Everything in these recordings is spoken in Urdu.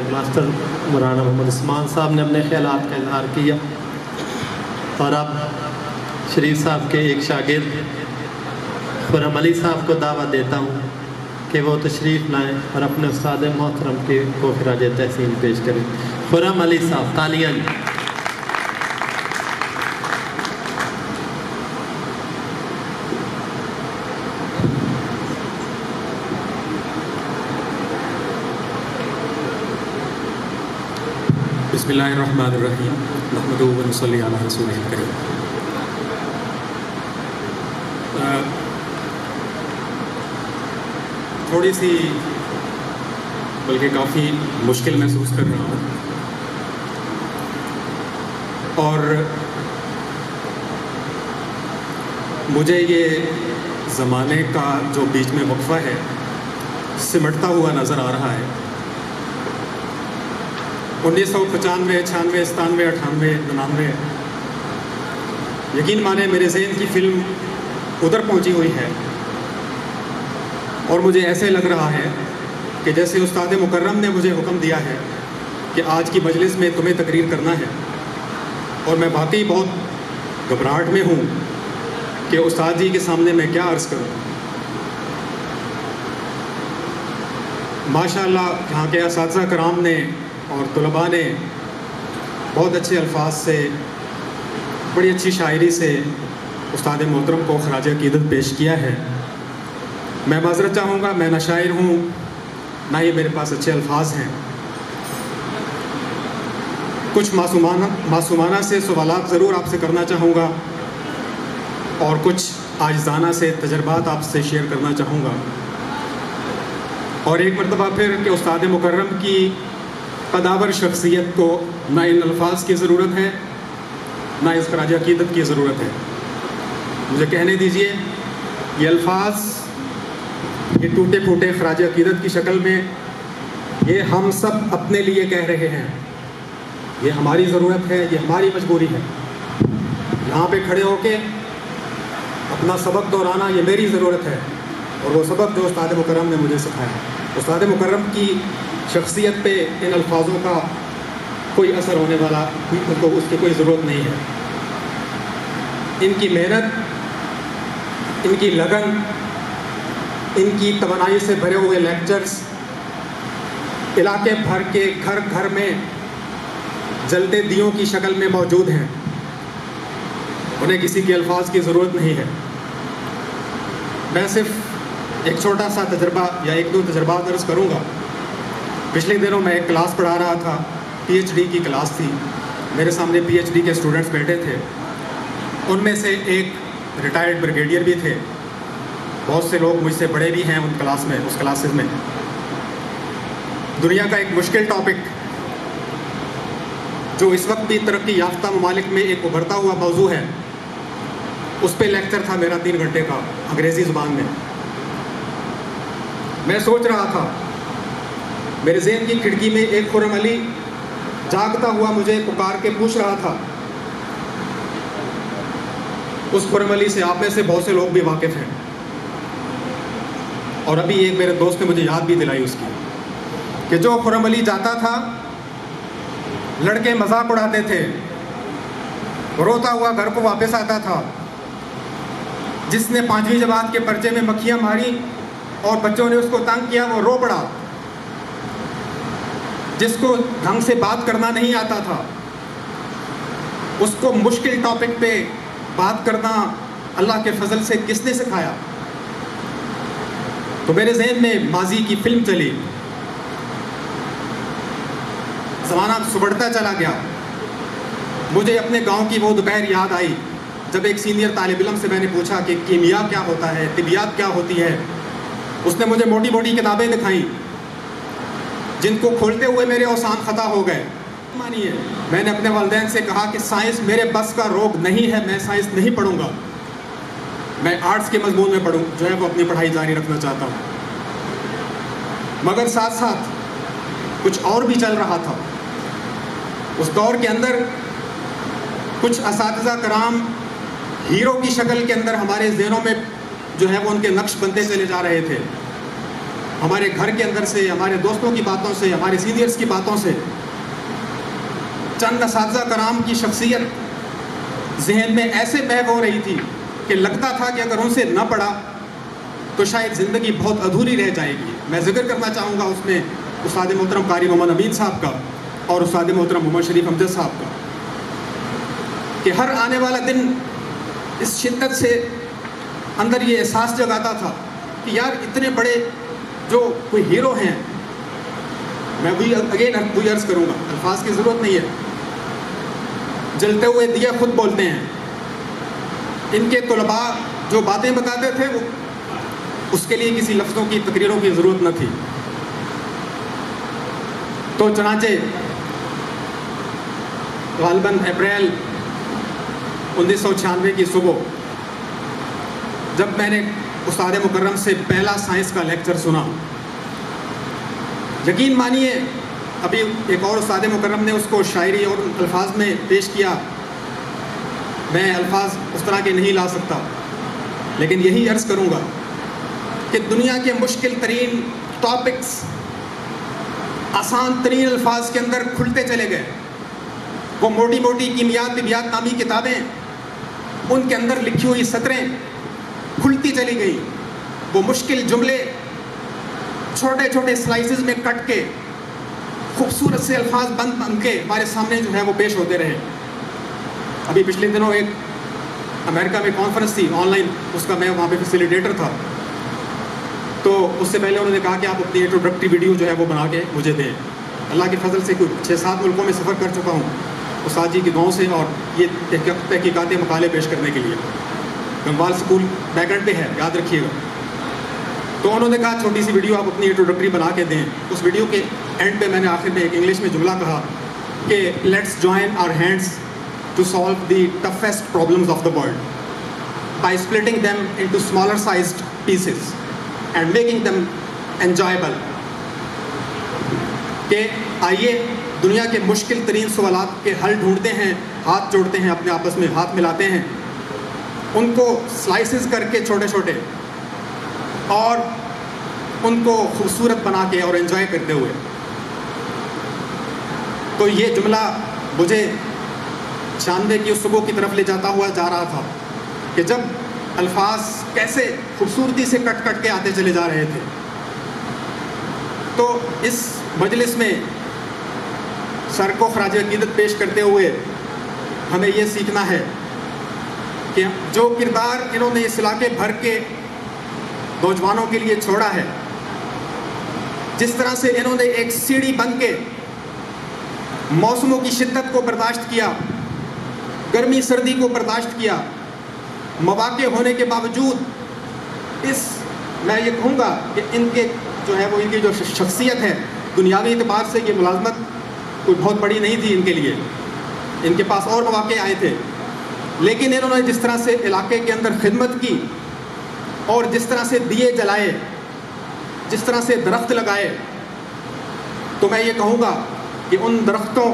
ماسٹر مولانا محمد عثمان صاحب نے اپنے خیالات کا اظہار کیا، اور اب شریف صاحب کے ایک شاگرد خرم علی صاحب کو دعوت دیتا ہوں کہ وہ تشریف لائیں اور اپنے استاد محترم کے کو خراج تحسین پیش کریں۔ خرم علی صاحب، تالیاں۔ بسم اللہ الرحمن الرحیم، نحمدہ و نصلی علی رسولہ الکریم۔ تھوڑی سی بلکہ کافی مشکل محسوس کر رہا ہوں، اور مجھے یہ زمانے کا جو بیچ میں وقفہ ہے سمٹتا ہوا نظر آ رہا ہے۔ 1995، 96، 97، 98، 99، یقین مانے میرے ذہن کی فلم ادھر پہنچی ہوئی ہے، اور مجھے ایسے لگ رہا ہے کہ جیسے استاد مکرم نے مجھے حکم دیا ہے کہ آج کی مجلس میں تمہیں تقریر کرنا ہے، اور میں واقعی بہت گھبراہٹ میں ہوں کہ استاد جی کے سامنے میں کیا عرض کروں۔ ماشاء اللہ یہاں کے اساتذہ کرام نے اور طلباء نے بہت اچھے الفاظ سے، بڑی اچھی شاعری سے استاد محترم کو خراج عقیدت پیش کیا ہے۔ میں معذرت چاہوں گا، میں نہ شاعر ہوں، نہ ہی میرے پاس اچھے الفاظ ہیں۔ کچھ معصومانہ سے سوالات ضرور آپ سے کرنا چاہوں گا، اور کچھ عاجزانہ سے تجربات آپ سے شیئر کرنا چاہوں گا، اور ایک مرتبہ پھر کہ استاد مکرم کی قداور شخصیت کو نہ ان الفاظ کی ضرورت ہے، نہ اس خراج عقیدت کی ضرورت ہے۔ مجھے کہنے دیجئے، یہ الفاظ، یہ ٹوٹے پھوٹے خراج عقیدت کی شکل میں، یہ ہم سب اپنے لیے کہہ رہے ہیں، یہ ہماری ضرورت ہے، یہ ہماری مجبوری ہے۔ یہاں پہ کھڑے ہو کے اپنا سبق دہرانا یہ میری ضرورت ہے، اور وہ سبق جو استاد مکرم نے مجھے سکھایا۔ استاد مکرم کی شخصیت پہ ان الفاظوں کا کوئی اثر ہونے والا، ان کو اس کی کوئی ضرورت نہیں ہے۔ ان کی محنت، ان کی لگن، ان کی توانائی سے بھرے ہوئے لیکچرز علاقے بھر کے گھر گھر میں جلتے دیوں کی شکل میں موجود ہیں، انہیں کسی کے الفاظ کی ضرورت نہیں ہے۔ میں صرف ایک چھوٹا سا تجربہ یا ایک دو تجربات عرض کروں گا۔ پچھلے دنوں میں ایک کلاس پڑھا رہا تھا، پی ایچ ڈی کی کلاس تھی، میرے سامنے پی ایچ ڈی کے اسٹوڈنٹس بیٹھے تھے، ان میں سے ایک ریٹائرڈ بریگیڈیئر بھی تھے، بہت سے لوگ مجھ سے بڑے بھی ہیں ان کلاس میں، اس کلاسز میں۔ دنیا کا ایک مشکل ٹاپک جو اس وقت بھی ترقی یافتہ ممالک میں ایک ابھرتا ہوا موضوع ہے، اس پہ لیکچر تھا میرا 3 گھنٹے کا، انگریزی زبان میں۔ میں سوچ رہا تھا، میرے ذہن کی کھڑکی میں ایک خرم علی جاگتا ہوا مجھے پکار کے پوچھ رہا تھا۔ اس خرم علی سے آپ میں سے بہت سے لوگ بھی واقف ہیں، اور ابھی ایک میرے دوست نے مجھے یاد بھی دلائی اس کی، کہ جو خرم علی جاتا تھا، لڑکے مذاق اڑاتے تھے، روتا ہوا گھر کو واپس آتا تھا، جس نے 5ویں جماعت کے پرچے میں مکھیاں ماری اور بچوں نے اس کو تنگ کیا وہ رو پڑا، جس کو ڈھنگ سے بات کرنا نہیں آتا تھا، اس کو مشکل ٹاپک پہ بات کرنا اللہ کے فضل سے کس نے سکھایا؟ تو میرے ذہن میں ماضی کی فلم چلی، زمانہ سبڑتا چلا گیا، مجھے اپنے گاؤں کی وہ دوپہر یاد آئی جب ایک سینئر طالب علم سے میں نے پوچھا کہ کیمیا کیا ہوتا ہے، طبیعت کیا ہوتی ہے۔ اس نے مجھے موٹی موٹی کتابیں دکھائیں جن کو کھولتے ہوئے میرے اوسان خطا ہو گئے۔ مانیے، میں نے اپنے والدین سے کہا کہ سائنس میرے بس کا روگ نہیں ہے، میں سائنس نہیں پڑھوں گا، میں آرٹس کے مضمون میں پڑھوں جو ہے وہ اپنی پڑھائی جاری رکھنا چاہتا ہوں۔ مگر ساتھ ساتھ کچھ اور بھی چل رہا تھا۔ اس دور کے اندر کچھ اساتذہ کرام ہیرو کی شکل کے اندر ہمارے ذہنوں میں جو ہے وہ ان کے نقش بنتے چلے جا رہے تھے۔ ہمارے گھر کے اندر سے، ہمارے دوستوں کی باتوں سے، ہمارے سینئرز کی باتوں سے چند اساتذہ کرام کی شخصیت ذہن میں ایسے محو ہو رہی تھی کہ لگتا تھا کہ اگر ان سے نہ پڑھا تو شاید زندگی بہت ادھوری رہ جائے گی۔ میں ذکر کرنا چاہوں گا اس میں استاد محترم قاری محمد امین صاحب کا اور استاد محترم محمد شریف امجد صاحب کا، کہ ہر آنے والا دن اس شدت سے اندر یہ احساس جگاتا تھا کہ یار اتنے بڑے جو کوئی ہیرو ہیں، میں وہی عرض کروں گا، الفاظ کی ضرورت نہیں ہے، جلتے ہوئے دیا خود بولتے ہیں، ان کے طلباء جو باتیں بتاتے تھے وہ اس کے لیے کسی لفظوں کی تقریروں کی ضرورت نہ تھی۔ تو چنانچہ غالباً اپریل 1996 کی صبح جب میں نے استاد مکرم سے پہلا سائنس کا لیکچر سنا، یقین مانیے ابھی ایک اور استاد مکرم نے اس کو شاعری اور الفاظ میں پیش کیا، میں الفاظ اس طرح کے نہیں لا سکتا، لیکن یہی عرض کروں گا کہ دنیا کے مشکل ترین ٹاپکس آسان ترین الفاظ کے اندر کھلتے چلے گئے۔ وہ موٹی موٹی کیمیات طبیعت نامی کتابیں، ان کے اندر لکھی ہوئی سطریں کھلتی چلی گئی، وہ مشکل جملے چھوٹے چھوٹے سلائسز میں کٹ کے خوبصورت سے الفاظ بن کے ہمارے سامنے جو ہے وہ پیش ہوتے رہے۔ ابھی پچھلے دنوں ایک امریکہ میں کانفرنس تھی آن لائن، اس کا میں وہاں پہ فیسیلیٹیٹر تھا، تو اس سے پہلے انہوں نے کہا کہ آپ اپنی انٹروڈکٹری ویڈیو جو ہے وہ بنا کے مجھے دیں۔ اللہ کے فضل سے کوئی 6-7 ملکوں میں سفر کر چکا ہوں استاد جی کی دعاؤں سے، اور یہ تحقیقات مقالے پیش کرنے کے لیے گنگوال سکول بیک اینڈ پہ ہے، یاد رکھیے گا۔ تو انہوں نے کہا چھوٹی سی ویڈیو آپ اپنی انٹروڈکٹری بنا کے دیں۔ اس ویڈیو کے اینڈ پہ میں نے آخر میں ایک انگلش میں جملہ کہا کہ let's join our hands to solve the toughest problems of the world by splitting them into smaller sized pieces and making them enjoyable, کہ آئیے دنیا کے مشکل ترین سوالات کے حل ڈھونڈتے ہیں، ہاتھ جوڑتے ہیں، اپنے آپس میں ہاتھ ملاتے ہیں، ان کو سلائسز کر کے چھوٹے چھوٹے اور ان کو خوبصورت بنا کے اور انجوائے کرتے ہوئے۔ تو یہ جملہ مجھے 96 کی اس صبح کی طرف لے جاتا ہوا جا رہا تھا کہ جب الفاظ کیسے خوبصورتی سے کٹ کٹ کے آتے چلے جا رہے تھے۔ تو اس مجلس میں سر کو خراج عقیدت پیش کرتے ہوئے ہمیں یہ سیکھنا ہے کہ جو کردار انہوں نے اس علاقے بھر کے نوجوانوں کے لیے چھوڑا ہے، جس طرح سے انہوں نے ایک سیڑھی بن کے موسموں کی شدت کو برداشت کیا، گرمی سردی کو برداشت کیا، مواقع ہونے کے باوجود میں یہ کہوں گا کہ ان کے جو ہے وہ ان کی جو شخصیت ہے دنیاوی اعتبار سے یہ ملازمت کوئی بہت بڑی نہیں تھی ان کے لیے، ان کے پاس اور مواقع آئے تھے، لیکن انہوں نے جس طرح سے علاقے کے اندر خدمت کی اور جس طرح سے دیے جلائے، جس طرح سے درخت لگائے، تو میں یہ کہوں گا کہ ان درختوں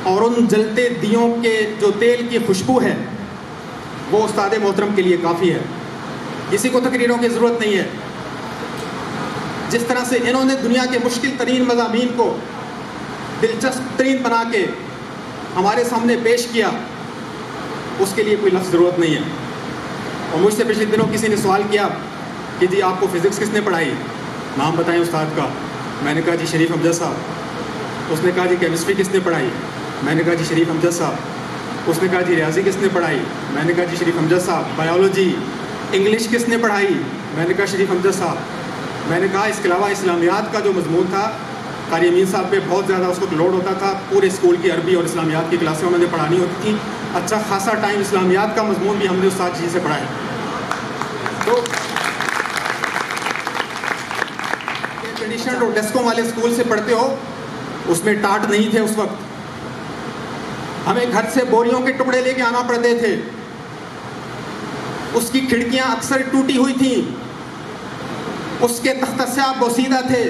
اور ان جلتے دیوں کے جو تیل کی خوشبو ہے وہ استاد محترم کے لیے کافی ہے، کسی کو تقریروں کی ضرورت نہیں ہے۔ جس طرح سے انہوں نے دنیا کے مشکل ترین مضامین کو دلچسپ ترین بنا کے ہمارے سامنے پیش کیا، اس کے لیے کوئی لفظ ضرورت نہیں ہے۔ اور مجھ سے پچھلے دنوں کسی نے سوال کیا کہ جی آپ کو فزکس کس نے پڑھائی، نام بتائیں استاد کا۔ میں نے کہا جی شریف امجد صاحب۔ اس نے کہا جی کیمسٹری کس نے پڑھائی، میں نے کہا جی شریف امجد صاحب۔ اس نے کہا جی ریاضی کس نے پڑھائی، میں نے کہا جی شریف امجد صاحب۔ بایولوجی انگلش کس نے پڑھائی، میں نے کہا شریف امجد صاحب۔ میں نے کہا اس کے علاوہ اسلامیات کا جو مضمون تھا قاری امین صاحب پہ بہت زیادہ اس وقت لوڈ ہوتا تھا، پورے اسکول کی عربی اور اسلامیات کی کلاسیں انہوں نے پڑھانی ہوتی تھیں، اچھا خاصا ٹائم اسلامیات کا مضمون بھی ہم نے استاد جی سے پڑھا ہے۔ تو ٹریڈیشنل اور ڈیسکوں والے اسکول سے پڑھتے ہو، اس میں ٹاٹ نہیں تھے اس وقت، ہمیں گھر سے بوریوں کے ٹکڑے لے کے آنا پڑتے تھے، اس کی کھڑکیاں اکثر ٹوٹی ہوئی تھیں، اس کے تختسیاب بوسیدہ تھے،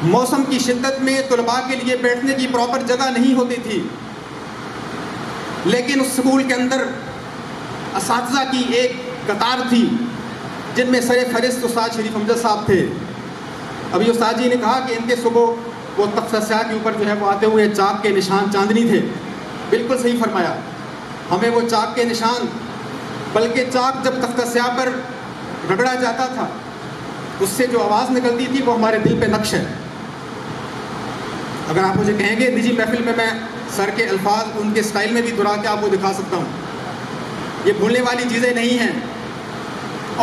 موسم کی شدت میں طلباء کے لیے بیٹھنے کی پراپر جگہ نہیں ہوتی تھی، لیکن اس سکول کے اندر اساتذہ کی ایک قطار تھی جن میں سر فہرست استاد شریف امجد صاحب تھے. ابھی استاد جی نے کہا کہ ان کے صبح وہ تختہ سیاہ کے اوپر جو ہے وہ آتے ہوئے چاک کے نشان چاندنی تھے. بالکل صحیح فرمایا. ہمیں وہ چاک کے نشان، بلکہ چاک جب تختہ سیاہ پر رگڑا جاتا تھا اس سے جو آواز نکلتی تھی وہ ہمارے دل پہ نقش ہے. اگر آپ مجھے کہیں گے نجی محفل میں سر کے الفاظ ان کے سٹائل میں بھی دہرا کے آپ کو دکھا سکتا ہوں. یہ بھولنے والی چیزیں نہیں ہیں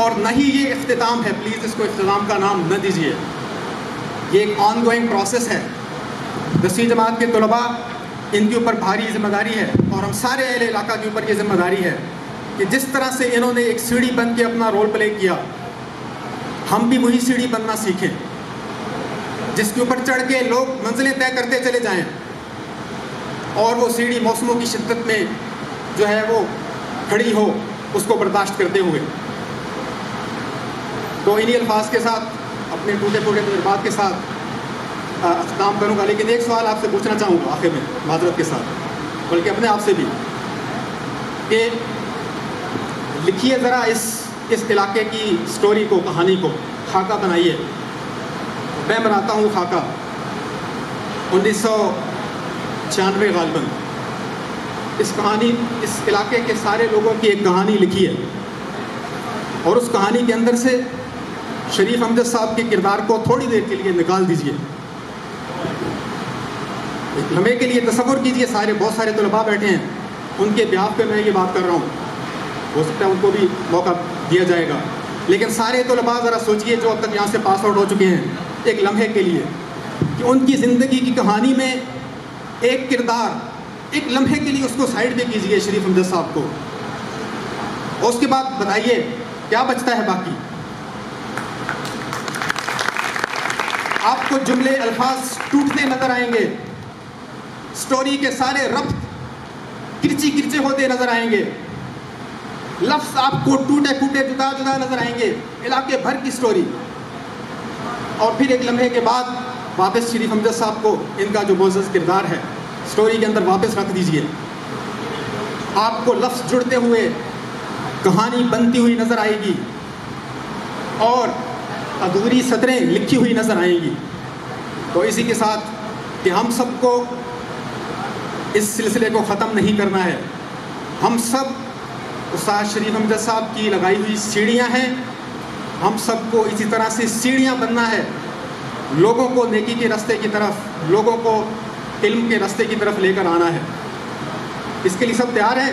اور نہ ہی یہ اختتام ہے. پلیز اس کو اختتام کا نام نہ دیجیے. یہ ایک آن گوئنگ پروسیس ہے. 10ویں جماعت کے طلباء، ان کے اوپر بھاری ذمہ داری ہے اور ہم سارے اہل علاقہ کے اوپر یہ ذمہ داری ہے کہ جس طرح سے انہوں نے ایک سیڑھی بن کے اپنا رول پلے کیا، ہم بھی وہی سیڑھی بننا سیکھیں جس کے اوپر چڑھ کے لوگ منزلیں طے کرتے چلے جائیں اور وہ سیڑھی موسموں کی شدت میں جو ہے وہ کھڑی ہو، اس کو برداشت کرتے ہوئے. تو انہی الفاظ کے ساتھ اپنے ٹوٹے پھوٹے تجربات کے ساتھ اختتام کروں گا. لیکن ایک سوال آپ سے پوچھنا چاہوں گا آخر میں، معذرت کے ساتھ، بلکہ اپنے آپ سے بھی، کہ لکھیے ذرا اس علاقے کی سٹوری کو، کہانی کو، خاکہ بنائیے. میں بناتا ہوں خاکہ. 1996 غالباً اس علاقے کے سارے لوگوں کی ایک کہانی لکھی ہے اور اس کہانی کے اندر سے شریف امجد صاحب کے کردار کو تھوڑی دیر کے لیے نکال دیجئے. ایک لمحے کے لیے تصور کیجئے، بہت سارے طلباء بیٹھے ہیں، ان کے بیاف پہ میں یہ بات کر رہا ہوں، ہو سکتا ہے ان کو بھی موقع دیا جائے گا. لیکن سارے طلباء ذرا سوچئے جو اب تک یہاں سے پاس آؤٹ ہو چکے ہیں، ایک لمحے کے لیے کہ ان کی زندگی کی کہانی میں ایک کردار، ایک لمحے کے لیے اس کو سائڈ پہ کیجئے شریف امجد صاحب کو، اور اس کے بعد بتائیے کیا بچتا ہے باقی. آپ کو جملے، الفاظ ٹوٹتے نظر آئیں گے، سٹوری کے سارے ربط کرچی کرچے ہوتے نظر آئیں گے، لفظ آپ کو ٹوٹے پھوٹے جدا جدا نظر آئیں گے، علاقے بھر کی سٹوری. اور پھر ایک لمحے کے بعد واپس شریف امجد صاحب کو ان کا جو معزز کردار ہے سٹوری کے اندر واپس رکھ دیجئے. آپ کو لفظ جڑتے ہوئے، کہانی بنتی ہوئی نظر آئے گی اور ادھوری سطریں لکھی ہوئی نظر آئیں گی. تو اسی کے ساتھ کہ ہم سب کو اس سلسلے کو ختم نہیں کرنا ہے. ہم سب استاد شریف امجد صاحب کی لگائی ہوئی سیڑھیاں ہیں، ہم سب کو اسی طرح سے سیڑھیاں بننا ہے، لوگوں کو نیکی کے راستے کی طرف، لوگوں کو علم کے راستے کی طرف لے کر آنا ہے. اس کے لیے سب تیار ہیں؟